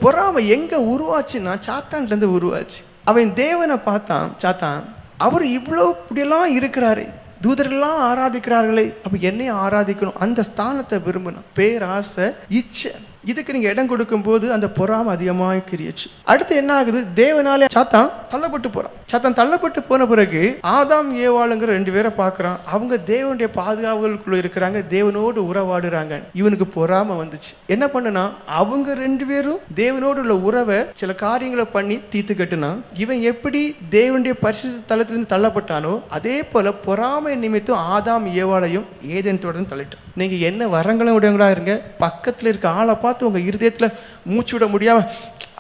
பொறாமை எங்க உருவாச்சுன்னா சாத்தான்ல இருந்து உருவாச்சு. அவன் தேவனை பார்த்தான் சாத்தான், அவர் இவ்வளோ இப்படியெல்லாம் இருக்கிறாரு, தூதரெல்லாம் ஆராதிக்கிறார்களே, அப்ப என்னையும் ஆராதிக்கணும், அந்த ஸ்தானத்தை விரும்பணும், பேராசை, இச்சை. இதுக்கு நீங்க இடம் கொடுக்கும் போது அந்த பொறாமை அதிகமாக கிரிச்சு. அடுத்து என்ன ஆகுது, தேவனாலே சாத்தான் தள்ளப்பட்டு போறான். சாத்தான் தள்ளப்பட்டு போன பிறகு ஆதாம் ஏவாளுங்கிற 2 பேரை பார்க்கறான். அவங்க தேவனுடைய பாதுகாவலுக்குள்ள இருக்கிறாங்க, தேவனோடு உறவாடுறாங்க. இவனுக்கு பொறாமை வந்துச்சு. என்ன பண்ணுனா, அவங்க 2 பேரும் தேவனோடு உள்ள உறவை சில காரியங்களை பண்ணி தீர்த்து கட்டுனா, இவன் எப்படி தேவனுடைய பரிசுத்த தலத்திலிருந்து தள்ளப்பட்டானோ அதே போல பொறாமை நிமித்தம் ஆதாம் ஏவாளையும் ஏதேன் தோட்டத்தில் தள்ளிட்டான். நீங்க என்ன வரங்களும் உடையவங்களா இருங்க, பக்கத்துல இருக்க ஆளை பார்த்து உங்க இருதயத்துல மூச்சு விட முடியாம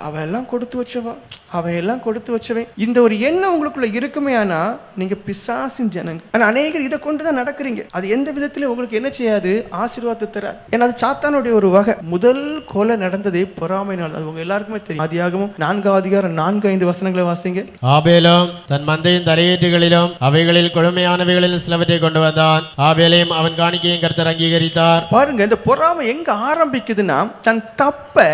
அவன் எல்லாம் கொடுத்து வச்சவன், அவன் எல்லாம் கொடுத்து வச்சவன், இந்த ஒரு எண்ணம் உங்களுக்குள்ள இருக்குமே. ஆனா நீங்க பிசாசின் ஜனங்க. ஆனா அநேகர் இதை கொண்டுதான் நடக்கிறீங்க. அது எந்த விதத்திலும் உங்களுக்கு என்ன செய்யாது, ஆசீர்வாதத்தை தராது. ஏன்னா அது சாத்தானுடைய ஒரு வகை. முதல் கொலை நடந்ததே பொறாமையினால். அது உங்க எல்லாருக்குமே தெரியும். ஆதியாகமம் 4:4-5 வாசிங்க. ஆபேலும் தன் மந்தையின் தலையீட்டுகளிலும் அவைகளில் கொழுமையானவைகளில் சிலவற்றை கொண்டு வந்தான். ஆபேலையும் அவன் காணிக்கையும் கர்த்தர் அங்கீகரித்தார். பாருங்க, இந்த பொறாமை எங்க ஆரம்பிக்குதுன்னா, தன் தப்ப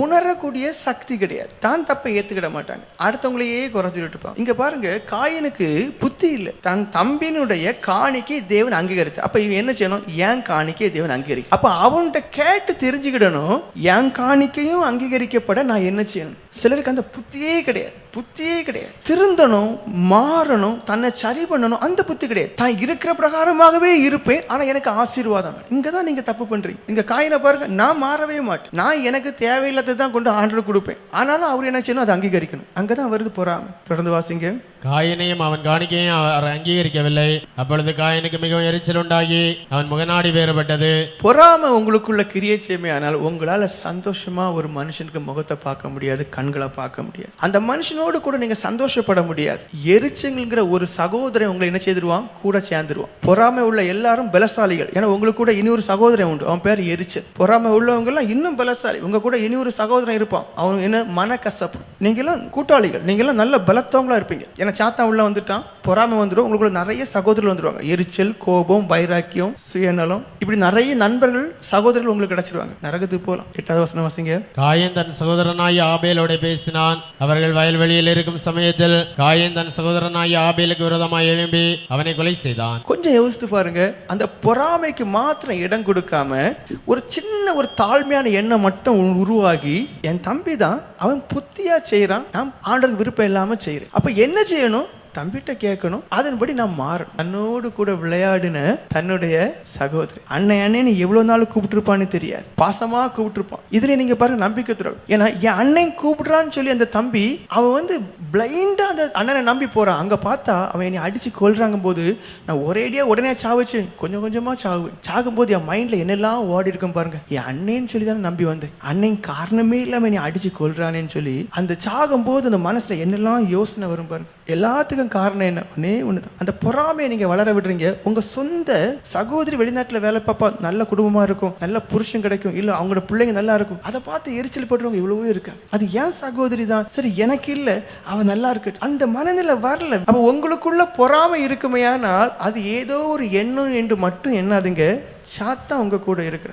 உணரக்கூடிய சக்தி கிடையாது. தான் தப்பை ஏத்துக்கிட மாட்டாங்க, அடுத்தவங்களையே குறைச்சிட்டு இருப்பாங்க. இங்க பாருங்க, காயினுக்கு புத்தி இல்லை. தன் தம்பியினுடைய காணிக்கை தேவன் அங்கீகரித்து. அப்ப இவன் என்ன செய்யணும், என் காணிக்கை தேவன் அங்கீகரிக்கும். அப்ப அவன்கிட்ட கேட்டு தெரிஞ்சுக்கிடணும், என் காணிக்கையும் அங்கீகரிக்கப்பட நான் என்ன செய்யணும். சிலருக்கு அந்த புத்தியே கிடையாது, புத்தியே கிடையாது. திருந்தணும், மாறணும், தன்னை சரி பண்ணணும், அந்த புத்தி கிடையாது. தான் இருக்கிற பிரகாரமாகவே இருப்பேன், ஆனா எனக்கு ஆசீர்வாதம். இங்கதான் நீங்க தப்பு பண்றீங்க. இங்க காயினை பாருங்க, நான் மாறவே மாட்டேன், நான் எனக்கு தேவையில்லாத தான் கொண்டு ஆண்டருக்கு கொடுப்பேன், ஆனாலும் அவர் என்ன செய்யணும், அதை அங்கீகரிக்கணும். அங்கதான் வருது பொறாமை. தொடர்ந்து வாசிங்க. காயினையும் அவன் காணிக்கையும் அவர் அங்கீகரிக்கவில்லை. அப்பொழுது காயினுக்கு மிகவும் எரிச்சல் உண்டாகி அவன் முகநாடி வேறுபட்டது. பொறாமை உங்களுக்குள்ள கிரியை செய்யுமே, ஆனால் உங்களால சந்தோஷமா ஒரு மனுஷனுக்கு முகத்தை பார்க்க முடியாது, கண்களை பார்க்க முடியாது, அந்த மனுஷனோடு கூட நீங்க சந்தோஷப்பட முடியாது. எரிச்சல்ங்கிற ஒரு சகோதரன் உங்களை என்ன செய்திருவான், கூட சேர்ந்துருவான். பொறாமை உள்ள எல்லாரும் பலசாலிகள். ஏன்னா உங்களுக்கு கூட இனி ஒரு சகோதரன் உண்டு, அவன் பேர் எரிச்சல். பொறாமை உள்ளவங்க எல்லாம் இன்னும் பலசாலி. உங்க கூட இனி ஒரு சகோதரன் இருப்பான், அவன் என்ன மனக்கசப்பு. நீங்க எல்லாம் கூட்டாளிகள், நீங்க எல்லாம் நல்ல பலத்தவங்களா இருப்பீங்க. ஏன்னா சாத்தா உள்ள வந்துட்டான், பொறாமை வந்துடும், உங்களுக்குள்ள நிறைய சகோதரர்கள் வந்துருவாங்க. எரிச்சல், கோபம், வைராக்கியம், சுயநலம், இப்படி நிறைய நண்பர்கள், சகோதரர்கள் உங்களுக்கு கிடைச்சிருவாங்க. நரகத்துக்கு போலாம். 8வது வசனம் வாசிங்க. காயின் தன் சகோதரனாய் ஆபேலோட பேசினான். அவர்கள் வயல்வெளியில் இருக்கும் சமயத்தில் காயின் தன் சகோதரனாய் ஆபேலுக்கு விரோதமாய் எழும்பி அவனை கொலை செய்தான். கொஞ்சம் யோசித்து பாருங்க, அந்த பொறாமைக்கு மாத்திரம் இடம் கொடுக்காம ஒரு சின்ன ஒரு தாழ்மையான எண்ணம் மட்டும் உருவாகி, என் தம்பி தான், அவன் புத்தியா செய்யறான், நாம் ஆண்டருக்கு விருப்பம் இல்லாம செய்யறேன். அப்ப என்ன செய்யணும், தம்பிட்ட கேட்கணும், அதன்படி நான் மாறணும். தன்னோடு கூட விளையாடின தன்னுடைய சகோதரி அண்ணன் எவ்வளவு நாள் கூப்பிட்டுருப்பான்னு தெரியாது, பாசமா கூப்பிட்டுருப்பான். இதுல நீங்க பாருங்க, நம்பிக்கை துறவு. ஏன்னா என் அண்ணன் கூப்பிடுறான்னு சொல்லி அந்த தம்பி அவன் பிளைண்டா அந்த அண்ணனை நம்பி போறான். அங்க பார்த்தா அவன் என்னை அடிச்சு கொல்றாங்க போது நான் ஒரேடியா உடனே சாவச்சு கொஞ்சம் கொஞ்சமா சாகுவேன். சாகும்போது என் மைண்ட்ல என்னெல்லாம் ஓடி இருக்கும் பாருங்க. என் அண்ணன்னு சொல்லி தானே நம்பி வந்தேன், அண்ணன் காரணமே இல்லாம என்னை அடிச்சு கொல்றானேன்னு சொல்லி அந்த சாகும் போது அந்த மனசுல என்னெல்லாம் யோசனை வரும் பாருங்க. எல்லாத்துக்கும் காரணம் என்ன, ஒன்னே ஒண்ணுதான், அந்த பொறாமையை நீங்க வளர விடுறீங்க. உங்க சொந்த சகோதரி வெளிநாட்டுல வேலை பார்ப்பா, நல்ல குடும்பமா இருக்கும், நல்ல புருஷன் கிடைக்கும், இல்ல அவங்களோட பிள்ளைங்க நல்லா இருக்கும், அதை பார்த்து எரிச்சல் போட்டுறவங்க இவ்வளவோ இருக்கு. அது ஏன் சகோதரி தான், சரி எனக்கு இல்ல, அவன் நல்லா இருக்கு, அந்த மனநிலை வரல. அப்ப உங்களுக்குள்ள பொறாமை இருக்குமையானால் அது ஏதோ ஒரு எண்ணம் என்று மட்டும் எண்ணாதுங்க, சாத்தா உங்க கூட இருக்கிற.